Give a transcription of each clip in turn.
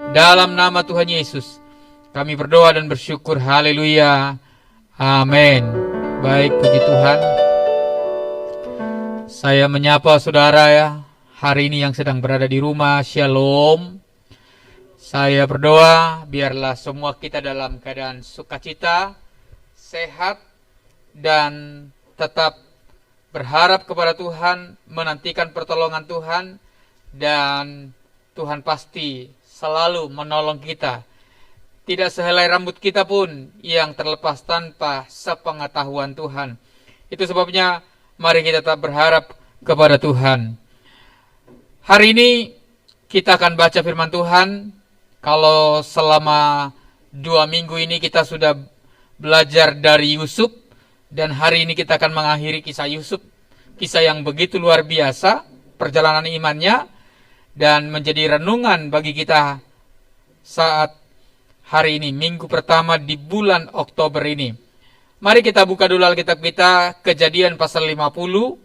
Dalam nama Tuhan Yesus, kami berdoa dan bersyukur. Haleluya. Amin. Baik, puji Tuhan. Saya menyapa saudara ya, hari ini yang sedang berada di rumah. Shalom. Saya berdoa biarlah semua kita dalam keadaan sukacita, sehat, dan tetap berharap kepada Tuhan, menantikan pertolongan Tuhan, dan Tuhan pasti selalu menolong kita. Tidak sehelai rambut kita pun yang terlepas tanpa sepengetahuan Tuhan. Itu sebabnya mari kita tetap berharap kepada Tuhan. Hari ini kita akan baca firman Tuhan. Kalau selama 2 minggu ini kita sudah belajar dari Yusuf, dan hari ini kita akan mengakhiri kisah Yusuf. Kisah yang begitu luar biasa, perjalanan imannya, dan menjadi renungan bagi kita saat hari ini, minggu pertama di bulan Oktober ini. Mari kita buka dulu Alkitab kita, Kejadian pasal 50,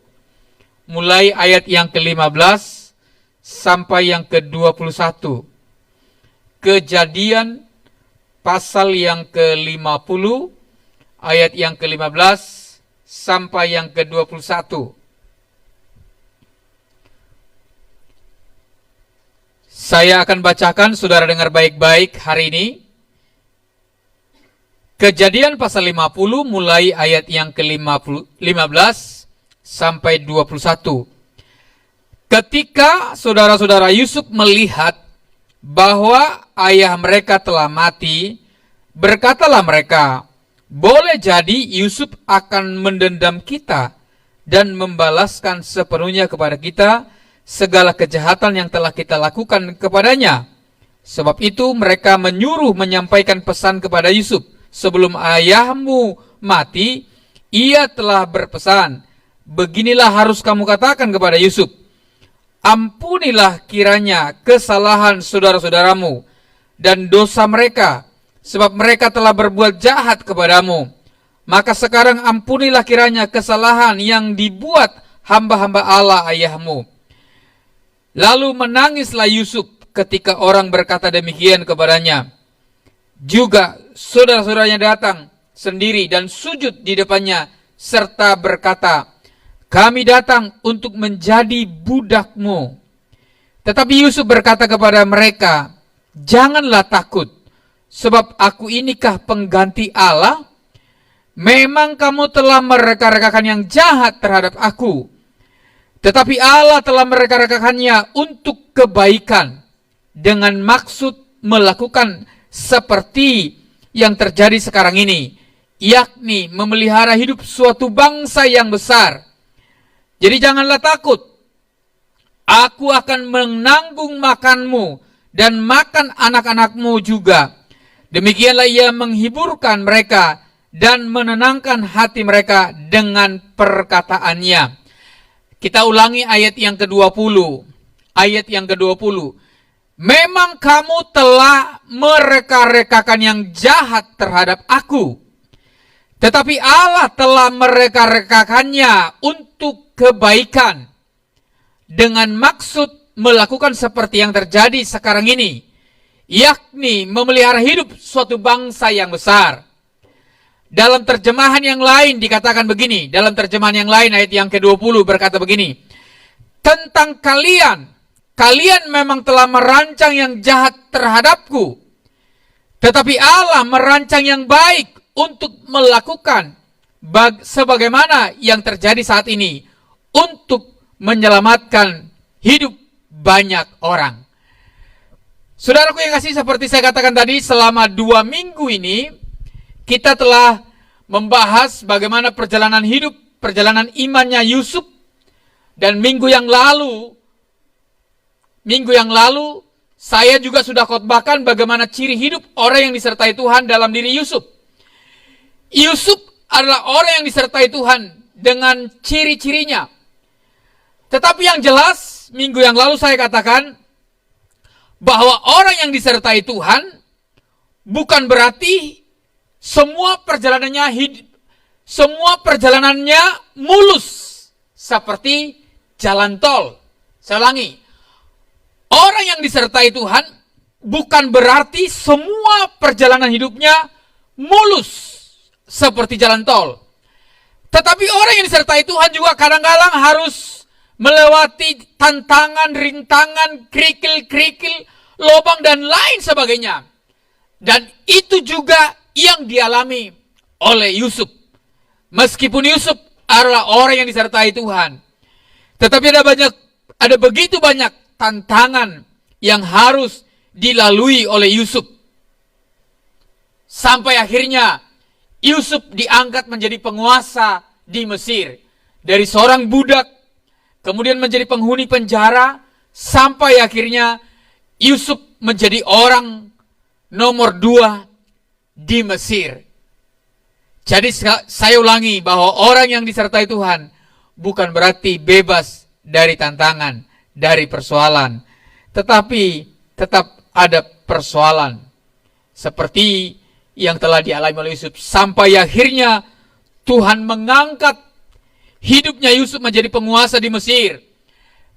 mulai ayat yang ke-15 sampai yang ke-21. Kejadian pasal yang ke-50, ayat yang ke-15 sampai yang ke-21. Saya akan bacakan, saudara dengar baik-baik hari ini. Kejadian pasal 50 mulai ayat yang ke-15 sampai 21. Ketika saudara-saudara Yusuf melihat bahwa ayah mereka telah mati, berkatalah mereka, boleh jadi Yusuf akan mendendam kita dan membalaskan sepenuhnya kepada kita segala kejahatan yang telah kita lakukan kepadanya. Sebab itu mereka menyuruh menyampaikan pesan kepada Yusuf. Sebelum ayahmu mati, ia telah berpesan, beginilah harus kamu katakan kepada Yusuf, ampunilah kiranya kesalahan saudara-saudaramu dan dosa mereka, sebab mereka telah berbuat jahat kepadamu. Maka sekarang ampunilah kiranya kesalahan yang dibuat hamba-hamba Allah ayahmu. Lalu menangislah Yusuf ketika orang berkata demikian kepadanya. Juga saudara-saudaranya datang sendiri dan sujud di depannya serta berkata, kami datang untuk menjadi budakmu. Tetapi Yusuf berkata kepada mereka, janganlah takut, sebab aku inikah pengganti Allah? Memang kamu telah mereka-rekakan yang jahat terhadap aku, tetapi Allah telah mereka-rekakannya untuk kebaikan, dengan maksud melakukan seperti yang terjadi sekarang ini, yakni memelihara hidup suatu bangsa yang besar. Jadi janganlah takut, aku akan menanggung makanmu dan makan anak-anakmu juga. Demikianlah ia menghiburkan mereka dan menenangkan hati mereka dengan perkataannya. Kita ulangi ayat yang ke-20. Ayat yang ke-20. Memang kamu telah mereka-rekakan yang jahat terhadap aku, tetapi Allah telah mereka-rekakannya untuk kebaikan, dengan maksud melakukan seperti yang terjadi sekarang ini, yakni memelihara hidup suatu bangsa yang besar. Dalam terjemahan yang lain dikatakan begini, dalam terjemahan yang lain ayat yang ke-20 berkata begini, tentang kalian memang telah merancang yang jahat terhadapku, tetapi Allah merancang yang baik untuk melakukan sebagaimana yang terjadi saat ini, untuk menyelamatkan hidup banyak orang. Saudaraku yang kasih, seperti saya katakan tadi, selama 2 minggu ini kita telah membahas bagaimana perjalanan hidup, perjalanan imannya Yusuf. Dan minggu yang lalu saya juga sudah khotbahkan bagaimana ciri hidup orang yang disertai Tuhan dalam diri Yusuf. Yusuf adalah orang yang disertai Tuhan dengan ciri-cirinya. Tetapi yang jelas, minggu yang lalu saya katakan bahwa orang yang disertai Tuhan bukan berarti semua perjalanannya mulus seperti jalan tol. Saya ulangi, orang yang disertai Tuhan bukan berarti semua perjalanan hidupnya mulus seperti jalan tol. Tetapi orang yang disertai Tuhan juga kadang-kadang harus melewati tantangan, rintangan, kerikil-kerikil, lubang dan lain sebagainya. Dan itu juga yang dialami oleh Yusuf. Meskipun Yusuf adalah orang yang disertai Tuhan, tetapi ada begitu banyak tantangan yang harus dilalui oleh Yusuf. Sampai akhirnya Yusuf diangkat menjadi penguasa di Mesir. Dari seorang budak, kemudian menjadi penghuni penjara, sampai akhirnya Yusuf menjadi orang nomor 2 di Mesir. Jadi saya ulangi bahwa orang yang disertai Tuhan bukan berarti bebas dari tantangan, dari persoalan. Tetapi tetap ada persoalan. Seperti yang telah dialami oleh Yusuf. Sampai akhirnya Tuhan mengangkat hidupnya Yusuf menjadi penguasa di Mesir.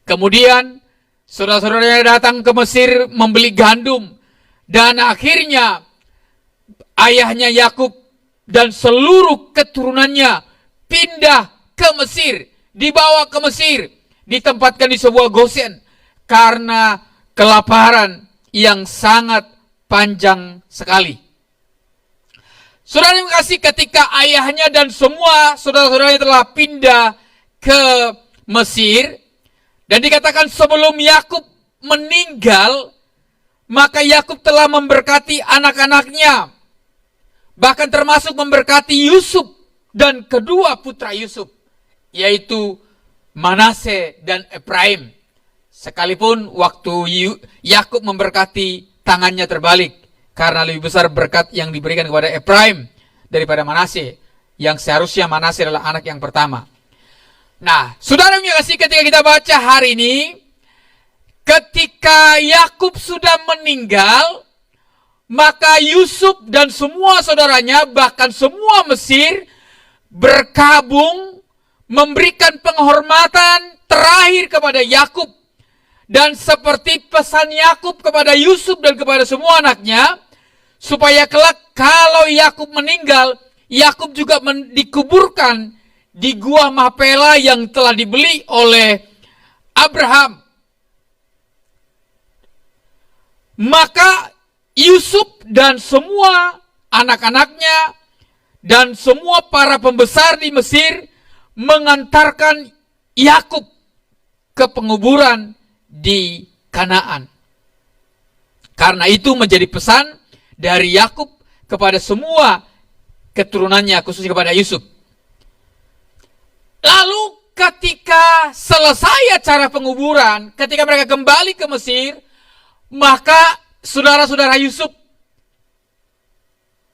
Kemudian saudara-saudaranya datang ke Mesir membeli gandum. Dan akhirnya ayahnya Yakub dan seluruh keturunannya pindah ke Mesir, dibawa ke Mesir, ditempatkan di sebuah Gosen karena kelaparan yang sangat panjang sekali. Saudara yang kasih, ketika ayahnya dan semua saudara-saudaranya telah pindah ke Mesir, dan dikatakan sebelum Yakub meninggal, maka Yakub telah memberkati anak-anaknya, bahkan termasuk memberkati Yusuf dan kedua putra Yusuf, yaitu Manase dan Efraim. Sekalipun waktu Yakub memberkati, tangannya terbalik, karena lebih besar berkat yang diberikan kepada Efraim daripada Manase, yang seharusnya Manase adalah anak yang pertama. Nah, saudara yang kasih, ketika kita baca hari ini, ketika Yakub sudah meninggal, maka Yusuf dan semua saudaranya, bahkan semua Mesir, berkabung memberikan penghormatan terakhir kepada Yakub. Dan seperti pesan Yakub kepada Yusuf dan kepada semua anaknya, supaya kelak kalau Yakub meninggal, Yakub juga dikuburkan di gua Mapela yang telah dibeli oleh Abraham. Maka Yusuf dan semua anak-anaknya dan semua para pembesar di Mesir mengantarkan Yakub ke penguburan di Kanaan. Karena itu menjadi pesan dari Yakub kepada semua keturunannya, khususnya kepada Yusuf. Lalu ketika selesai acara penguburan, ketika mereka kembali ke Mesir, maka saudara-saudara Yusuf,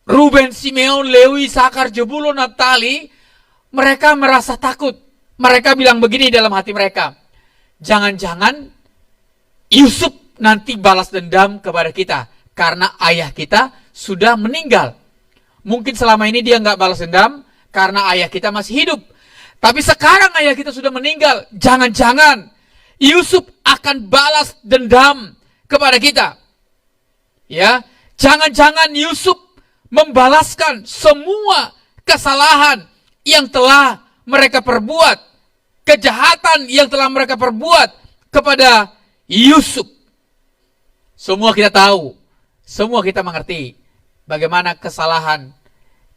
Ruben, Simeon, Lewi, Sakar, Zebulun, Naftali, mereka merasa takut. Mereka bilang begini dalam hati mereka, jangan-jangan Yusuf nanti balas dendam kepada kita, karena ayah kita sudah meninggal. Mungkin selama ini dia nggak balas dendam karena ayah kita masih hidup. Tapi sekarang ayah kita sudah meninggal. Jangan-jangan Yusuf akan balas dendam kepada kita. Ya, jangan-jangan Yusuf membalaskan semua kesalahan yang telah mereka perbuat, kejahatan yang telah mereka perbuat kepada Yusuf. Semua kita tahu, semua kita mengerti bagaimana kesalahan,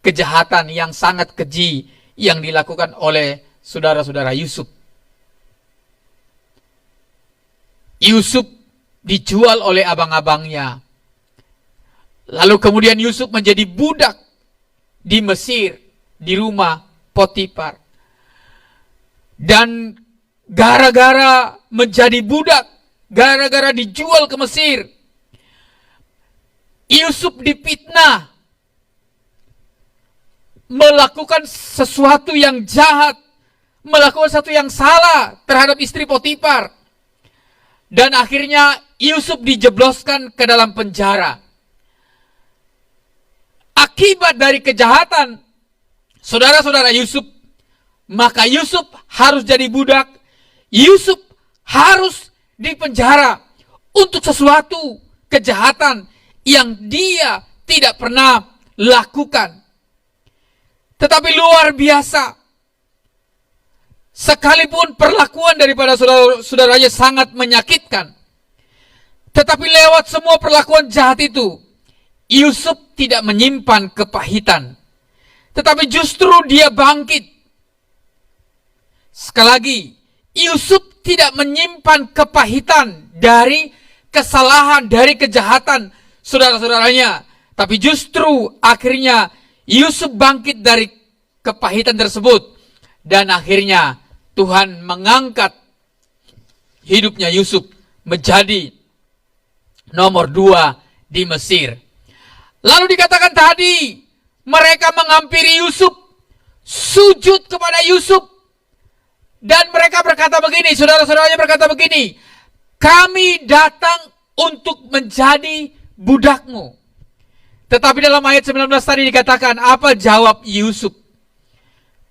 kejahatan yang sangat keji yang dilakukan oleh saudara-saudara Yusuf. Yusuf dijual oleh abang-abangnya. Lalu kemudian Yusuf menjadi budak di Mesir, di rumah Potifar. Dan gara-gara menjadi budak, gara-gara dijual ke Mesir, Yusuf dipitnah, melakukan sesuatu yang jahat, melakukan sesuatu yang salah terhadap istri Potifar. Dan akhirnya Yusuf dijebloskan ke dalam penjara. Akibat dari kejahatan saudara-saudara Yusuf, maka Yusuf harus jadi budak. Yusuf harus dipenjara untuk sesuatu kejahatan yang dia tidak pernah lakukan. Tetapi luar biasa, sekalipun perlakuan daripada saudara-saudaranya sangat menyakitkan, tetapi lewat semua perlakuan jahat itu, Yusuf tidak menyimpan kepahitan, tetapi justru dia bangkit. Sekali lagi, Yusuf tidak menyimpan kepahitan dari kesalahan, dari kejahatan saudara-saudaranya, tapi justru akhirnya Yusuf bangkit dari kepahitan tersebut, dan akhirnya Tuhan mengangkat hidupnya Yusuf menjadi nomor 2 di Mesir. Lalu dikatakan tadi, mereka menghampiri Yusuf, sujud kepada Yusuf, dan mereka berkata begini, saudara-saudaranya berkata begini, kami datang untuk menjadi budakmu. Tetapi dalam ayat 19 tadi dikatakan, apa jawab Yusuf?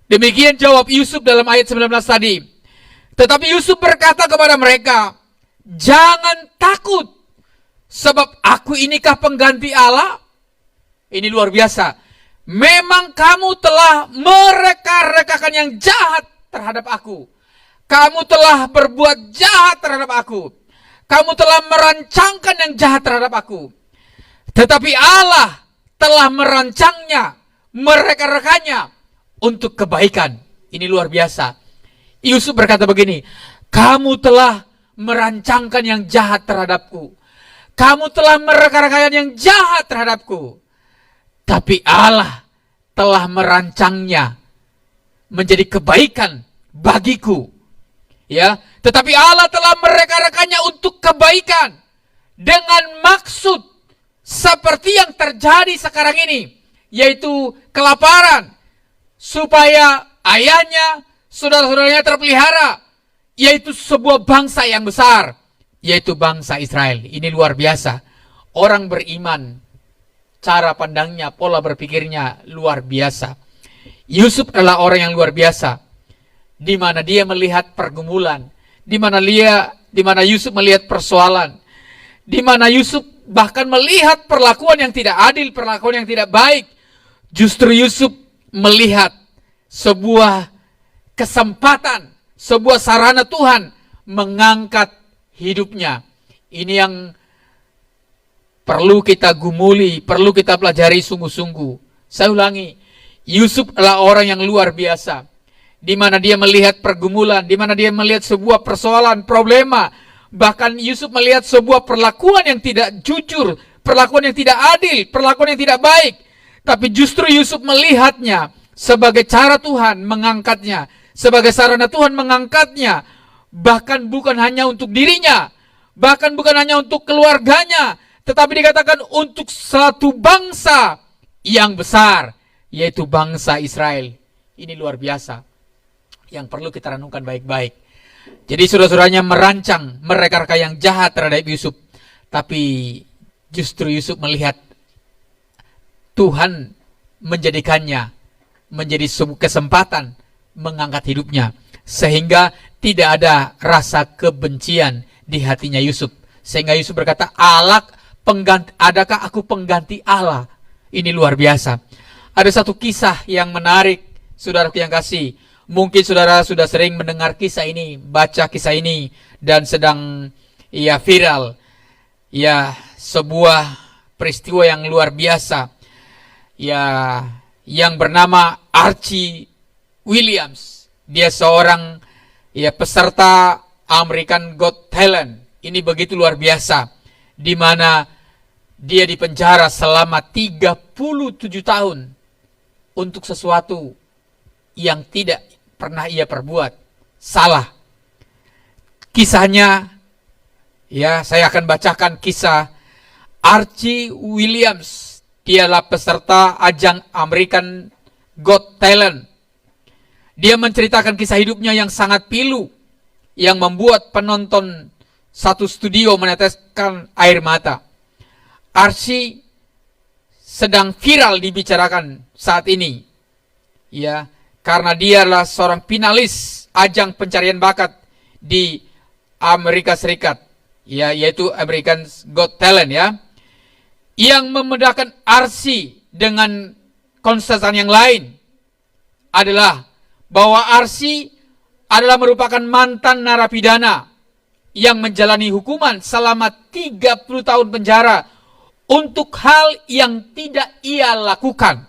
Demikian jawab Yusuf dalam ayat 19 tadi. Tetapi Yusuf berkata kepada mereka, jangan takut, sebab aku inikah pengganti Allah? Ini luar biasa. Memang kamu telah mereka-rekakan yang jahat terhadap aku. Kamu telah berbuat jahat terhadap aku. Kamu telah merancangkan yang jahat terhadap aku. Tetapi Allah telah merancangnya, mereka-rekannya untuk kebaikan. Ini luar biasa. Yusuf berkata begini, kamu telah merancangkan yang jahat terhadapku. Kamu telah mereka-rekakan yang jahat terhadapku. Tapi Allah telah merancangnya menjadi kebaikan bagiku. Ya, tetapi Allah telah mereka-rekannya untuk kebaikan dengan maksud seperti yang terjadi sekarang ini, yaitu kelaparan, supaya ayahnya, saudara-saudaranya terpelihara, yaitu sebuah bangsa yang besar, yaitu bangsa Israel. Ini luar biasa. Orang beriman, cara pandangnya, pola berpikirnya luar biasa. Yusuf adalah orang yang luar biasa, di mana dia melihat pergumulan, di mana Yusuf melihat persoalan, di mana Yusuf bahkan melihat perlakuan yang tidak adil, perlakuan yang tidak baik. Justru Yusuf melihat sebuah kesempatan, sebuah sarana Tuhan mengangkat hidupnya. Ini yang perlu kita gumuli, perlu kita pelajari sungguh-sungguh. Saya ulangi, Yusuf adalah orang yang luar biasa, di mana dia melihat pergumulan, di mana dia melihat sebuah persoalan, problema. Bahkan Yusuf melihat sebuah perlakuan yang tidak jujur, perlakuan yang tidak adil, perlakuan yang tidak baik. Tapi justru Yusuf melihatnya sebagai cara Tuhan mengangkatnya, sebagai sarana Tuhan mengangkatnya. Bahkan bukan hanya untuk dirinya, bahkan bukan hanya untuk keluarganya, tetapi dikatakan untuk satu bangsa yang besar, yaitu bangsa Israel. Ini luar biasa, yang perlu kita renungkan baik-baik. Jadi saudara-saudaranya merancang mereka yang jahat terhadap Yusuf, tapi justru Yusuf melihat Tuhan menjadikannya menjadi sebuah kesempatan mengangkat hidupnya, sehingga tidak ada rasa kebencian di hatinya Yusuf. Sehingga Yusuf berkata, adakah aku pengganti Allah? Ini luar biasa. Ada satu kisah yang menarik, saudaraku yang kasih. Mungkin saudara sudah sering mendengar kisah ini, baca kisah ini, dan sedang viral. Ya, sebuah peristiwa yang luar biasa. Ya, yang bernama Archie Williams. Dia seorang peserta American Got Talent. Ini begitu luar biasa, di mana dia dipenjara selama 37 tahun untuk sesuatu yang tidak pernah ia perbuat, salah. Kisahnya, saya akan bacakan kisah Archie Williams. Dialah peserta ajang American Got Talent. Dia menceritakan kisah hidupnya yang sangat pilu, yang membuat penonton satu studio meneteskan air mata. Archie sedang viral dibicarakan saat ini, karena dia adalah seorang finalis ajang pencarian bakat di Amerika Serikat. ya, yaitu American's Got Talent ya, yang membedakan Archie dengan kontestan yang lain adalah bahwa Archie adalah merupakan mantan narapidana yang menjalani hukuman selama 30 tahun penjara untuk hal yang tidak ia lakukan.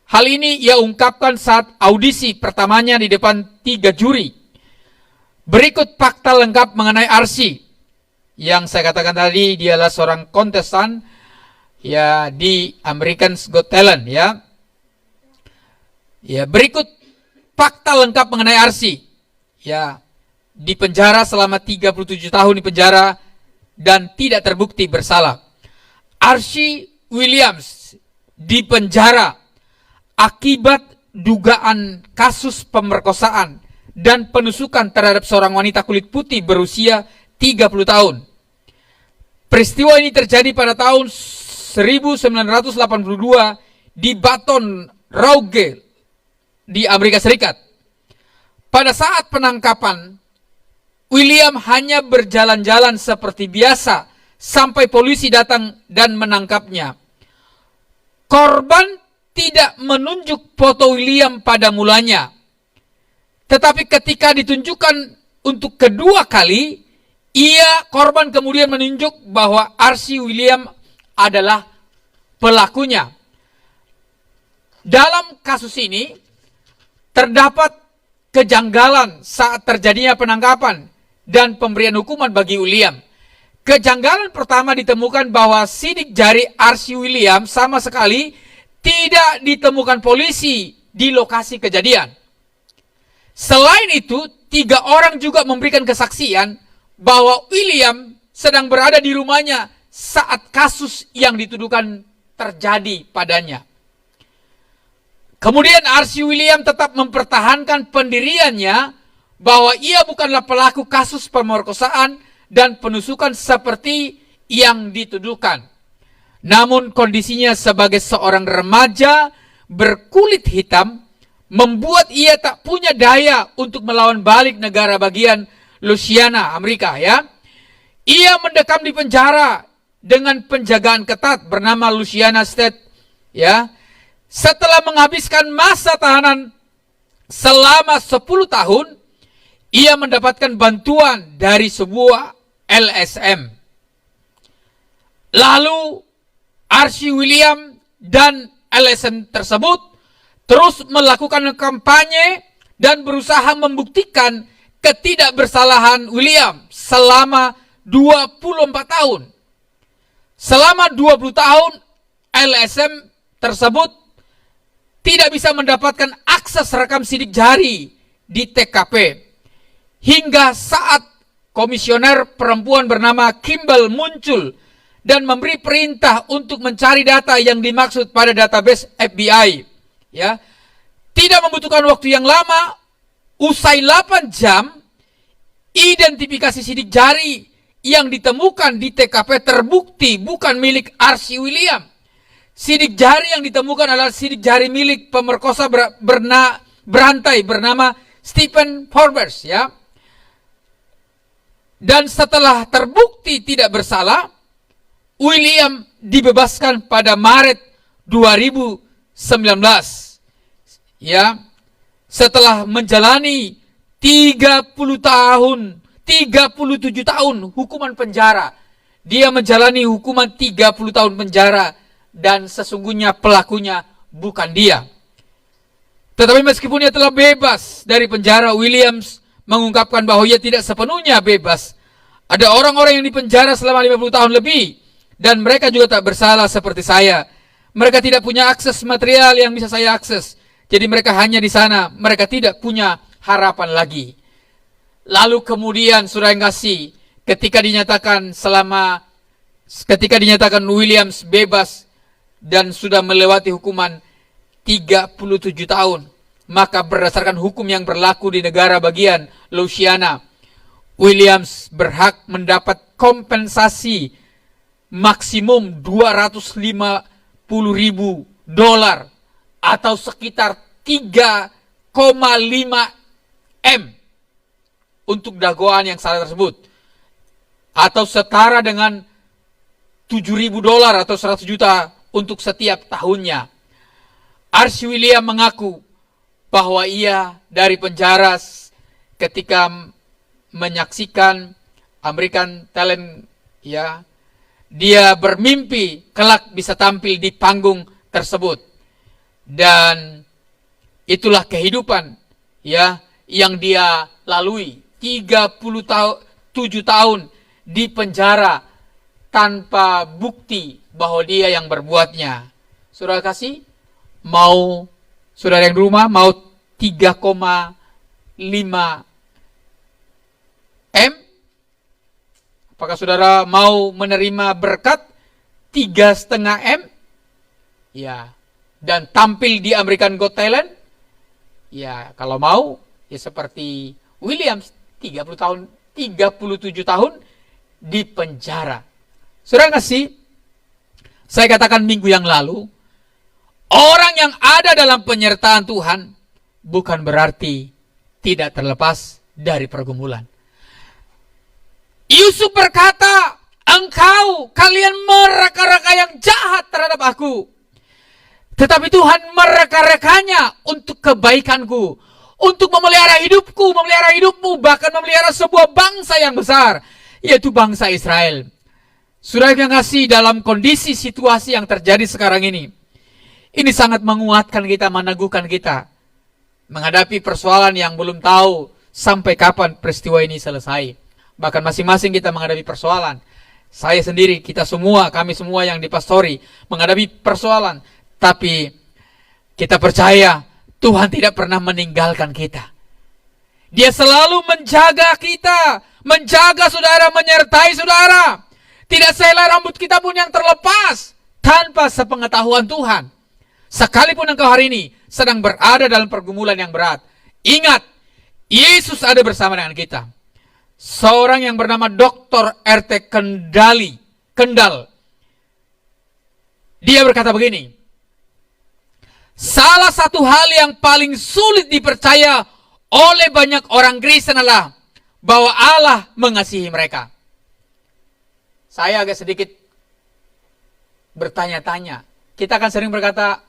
Hal ini ia ungkapkan saat audisi pertamanya di depan 3 juri. Berikut fakta lengkap mengenai Archie. Yang saya katakan tadi, dialah seorang kontestan ya di American's Got Talent ya. Ya, berikut fakta lengkap mengenai Archie. Ya, di penjara selama 37 tahun di penjara dan tidak terbukti bersalah. Archie Williams di penjara akibat dugaan kasus pemerkosaan dan penusukan terhadap seorang wanita kulit putih berusia 30 tahun. Peristiwa ini terjadi pada tahun 1982 di Baton Rouge di Amerika Serikat. Pada saat penangkapan, William hanya berjalan-jalan seperti biasa sampai polisi datang dan menangkapnya. Korban tidak menunjuk foto William pada mulanya. Tetapi ketika ditunjukkan untuk kedua kali, korban kemudian menunjuk bahwa Archie William adalah pelakunya. Dalam kasus ini, terdapat kejanggalan saat terjadinya penangkapan dan pemberian hukuman bagi William. Kejanggalan pertama ditemukan bahwa sidik jari Archie William sama sekali tidak ditemukan polisi di lokasi kejadian. Selain itu, 3 orang juga memberikan kesaksian bahwa William sedang berada di rumahnya saat kasus yang dituduhkan terjadi padanya. Kemudian Archie William tetap mempertahankan pendiriannya bahwa ia bukanlah pelaku kasus pemerkosaan dan penusukan seperti yang dituduhkan. Namun kondisinya sebagai seorang remaja berkulit hitam membuat ia tak punya daya untuk melawan balik negara bagian Louisiana, Amerika ya. Ia mendekam di penjara dengan penjagaan ketat bernama Louisiana State ya. Setelah menghabiskan masa tahanan selama 10 tahun, ia mendapatkan bantuan dari sebuah LSM. Lalu Archie William dan LSM tersebut terus melakukan kampanye dan berusaha membuktikan ketidakbersalahan William selama 24 tahun. Selama 20 tahun, LSM tersebut tidak bisa mendapatkan akses rekam sidik jari di TKP. Hingga saat komisioner perempuan bernama Kimball muncul dan memberi perintah untuk mencari data yang dimaksud pada database FBI. Ya, tidak membutuhkan waktu yang lama, usai 8 jam, identifikasi sidik jari yang ditemukan di TKP terbukti bukan milik Archie William. Sidik jari yang ditemukan adalah sidik jari milik pemerkosa berantai bernama Stephen Forbes ya. Dan setelah terbukti tidak bersalah, William dibebaskan pada Maret 2019. Ya. Setelah menjalani 37 tahun hukuman penjara. Dia menjalani hukuman 30 tahun penjara. Dan sesungguhnya pelakunya bukan dia. Tetapi meskipun ia telah bebas dari penjara, Williams mengungkapkan bahwa ia tidak sepenuhnya bebas. Ada orang-orang yang dipenjara selama 50 tahun lebih, dan mereka juga tak bersalah seperti saya. Mereka tidak punya akses material yang bisa saya akses. Jadi mereka hanya di sana, mereka tidak punya harapan lagi. Lalu kemudian saudara yang kasih, ketika dinyatakan Williams bebas dan sudah melewati hukuman 37 tahun, maka berdasarkan hukum yang berlaku di negara bagian Louisiana, Williams berhak mendapat kompensasi maksimum $250.000 atau sekitar 3,5 M untuk dakwaan yang salah tersebut. atau setara dengan $7.000 atau 100 juta untuk setiap tahunnya. R.C. William mengaku bahwa ia dari penjara ketika menyaksikan American Talent, ya, dia bermimpi kelak bisa tampil di panggung tersebut. Dan itulah kehidupan, ya, yang dia lalui. 37 tahun di penjara tanpa bukti bahwa dia yang berbuatnya. Saudara kasih, mau saudara yang di rumah mau 3,5 M? Apakah saudara mau menerima berkat 3,5 M? Ya, dan tampil di American Got Talent? Ya, kalau mau, ya seperti Williams, 37 tahun di penjara. Saudara ngasih, saya katakan minggu yang lalu, orang yang ada dalam penyertaan Tuhan bukan berarti tidak terlepas dari pergumulan. Yusuf berkata, kalian mereka-reka yang jahat terhadap aku. Tetapi Tuhan mereka-rekanya untuk kebaikanku, untuk memelihara hidupmu, bahkan memelihara sebuah bangsa yang besar, yaitu bangsa Israel. Saudara yang kasih, dalam kondisi situasi yang terjadi sekarang ini sangat menguatkan kita, meneguhkan kita menghadapi persoalan yang belum tahu sampai kapan peristiwa ini selesai. Bahkan masing-masing kita menghadapi persoalan. Saya sendiri, kita semua, kami semua yang dipastori menghadapi persoalan. Tapi kita percaya Tuhan tidak pernah meninggalkan kita. Dia selalu menjaga kita, menjaga saudara, menyertai saudara. Tidak sehelai rambut kita pun yang terlepas tanpa sepengetahuan Tuhan. Sekalipun engkau hari ini sedang berada dalam pergumulan yang berat, ingat, Yesus ada bersama dengan kita. Seorang yang bernama Dr. R.T. Kendall, dia berkata begini, salah satu hal yang paling sulit dipercaya oleh banyak orang Kristen adalah bahwa Allah mengasihi mereka. Saya agak sedikit bertanya-tanya. Kita akan sering berkata,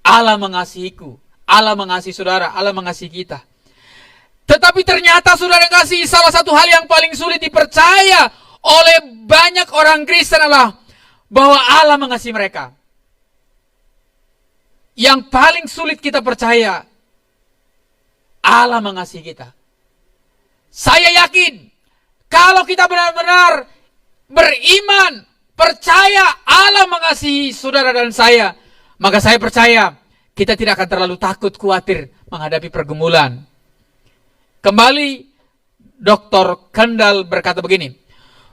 Allah mengasihiku, Allah mengasihi saudara, Allah mengasihi kita. Tetapi ternyata saudara kasih, salah satu hal yang paling sulit dipercaya oleh banyak orang Kristen adalah bahwa Allah mengasihi mereka. Yang paling sulit kita percaya, Allah mengasihi kita. Saya yakin, kalau kita benar-benar beriman, percaya Allah mengasihi saudara dan saya, maka saya percaya kita tidak akan terlalu takut, khawatir menghadapi pergumulan. Kembali, Dr. Kendall berkata begini,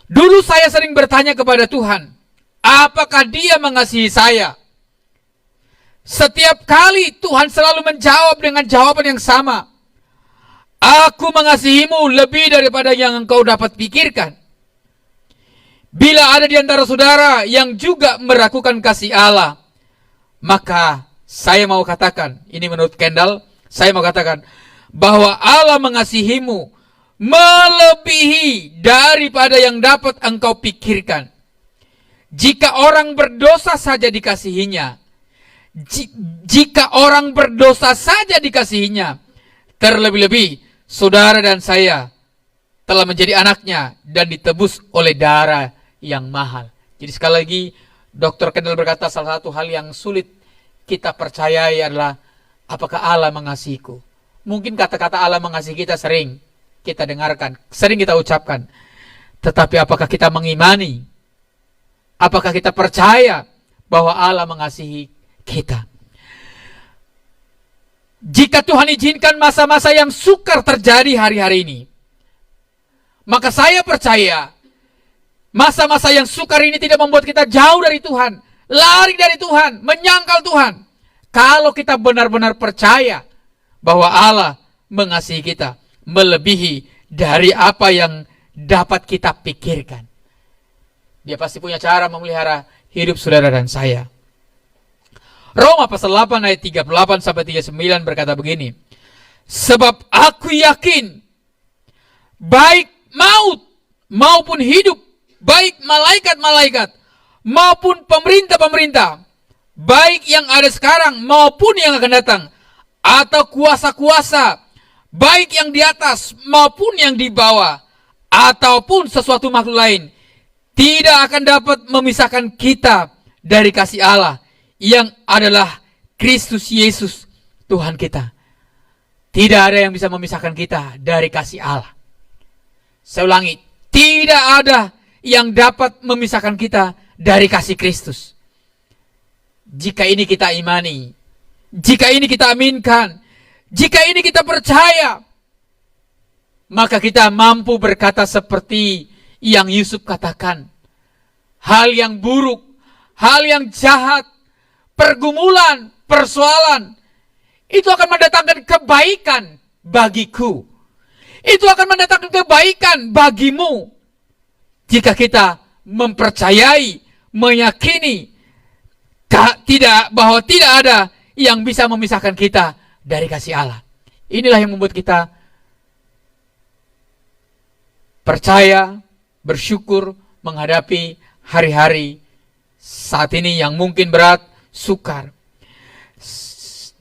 dulu saya sering bertanya kepada Tuhan, apakah Dia mengasihi saya? Setiap kali Tuhan selalu menjawab dengan jawaban yang sama, aku mengasihimu lebih daripada yang engkau dapat pikirkan. Bila ada di antara saudara yang juga meragukan kasih Allah, maka saya mau katakan, ini menurut Kendall, saya mau katakan bahwa Allah mengasihimu melebihi daripada yang dapat engkau pikirkan. Jika orang berdosa saja dikasihinya, jika orang berdosa saja dikasihinya, terlebih-lebih saudara dan saya telah menjadi anaknya dan ditebus oleh darah yang mahal. Jadi sekali lagi, Dr. Kendall berkata salah satu hal yang sulit kita percayai adalah apakah Allah mengasihiku. Mungkin kata-kata Allah mengasihi kita sering kita dengarkan, sering kita ucapkan. Tetapi apakah kita mengimani? Apakah kita percaya bahwa Allah mengasihi kita? Jika Tuhan izinkan masa-masa yang sukar terjadi hari-hari ini, maka saya percaya masa-masa yang sukar ini tidak membuat kita jauh dari Tuhan, lari dari Tuhan, menyangkal Tuhan. Kalau kita benar-benar percaya bahwa Allah mengasihi kita melebihi dari apa yang dapat kita pikirkan, Dia pasti punya cara memelihara hidup saudara dan saya. Roma pasal 8 ayat 38 sampai 39 berkata begini, sebab aku yakin baik maut maupun hidup, baik malaikat-malaikat maupun pemerintah-pemerintah, baik yang ada sekarang maupun yang akan datang, atau kuasa-kuasa, baik yang di atas maupun yang di bawah, ataupun sesuatu makhluk lain, tidak akan dapat memisahkan kita dari kasih Allah yang adalah Kristus Yesus Tuhan kita. Tidak ada yang bisa memisahkan kita dari kasih Allah. Saya ulangi, tidak ada yang dapat memisahkan kita dari kasih Kristus. Jika ini kita imani, jika ini kita aminkan, jika ini kita percaya, maka kita mampu berkata seperti yang Yusuf katakan. Hal yang buruk, hal yang jahat, pergumulan, persoalan, itu akan mendatangkan kebaikan bagiku. Itu akan mendatangkan kebaikan bagimu. Jika kita mempercayai, meyakini bahwa tidak ada yang bisa memisahkan kita dari kasih Allah. Inilah yang membuat kita percaya, bersyukur menghadapi hari-hari saat ini yang mungkin berat, sukar.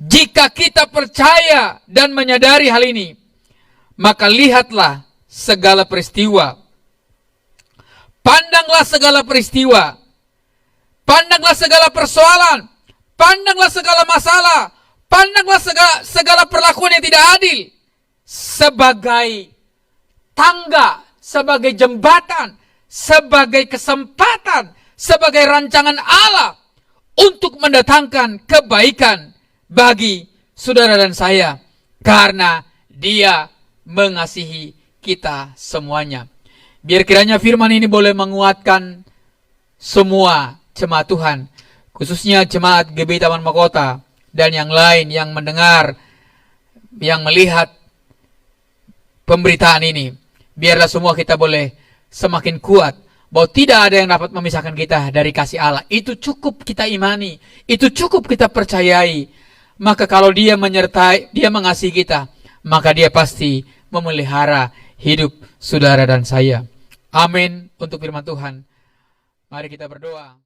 Jika kita percaya dan menyadari hal ini, maka lihatlah segala peristiwa. Pandanglah segala peristiwa. Pandanglah segala persoalan. Pandanglah segala masalah. Pandanglah segala perlakuan yang tidak adil sebagai tangga, sebagai jembatan, sebagai kesempatan, sebagai rancangan Allah untuk mendatangkan kebaikan bagi saudara dan saya, karena Dia mengasihi kita semuanya. Biar kiranya firman ini boleh menguatkan semua jemaat Tuhan, khususnya jemaat GBI Taman Mahkota dan yang lain yang mendengar, yang melihat pemberitaan ini. Biarlah semua kita boleh semakin kuat bahwa tidak ada yang dapat memisahkan kita dari kasih Allah. Itu cukup kita imani, itu cukup kita percayai. Maka kalau Dia menyertai, Dia mengasihi kita, maka Dia pasti memelihara hidup saudara dan saya. Amin untuk firman Tuhan. Mari kita berdoa.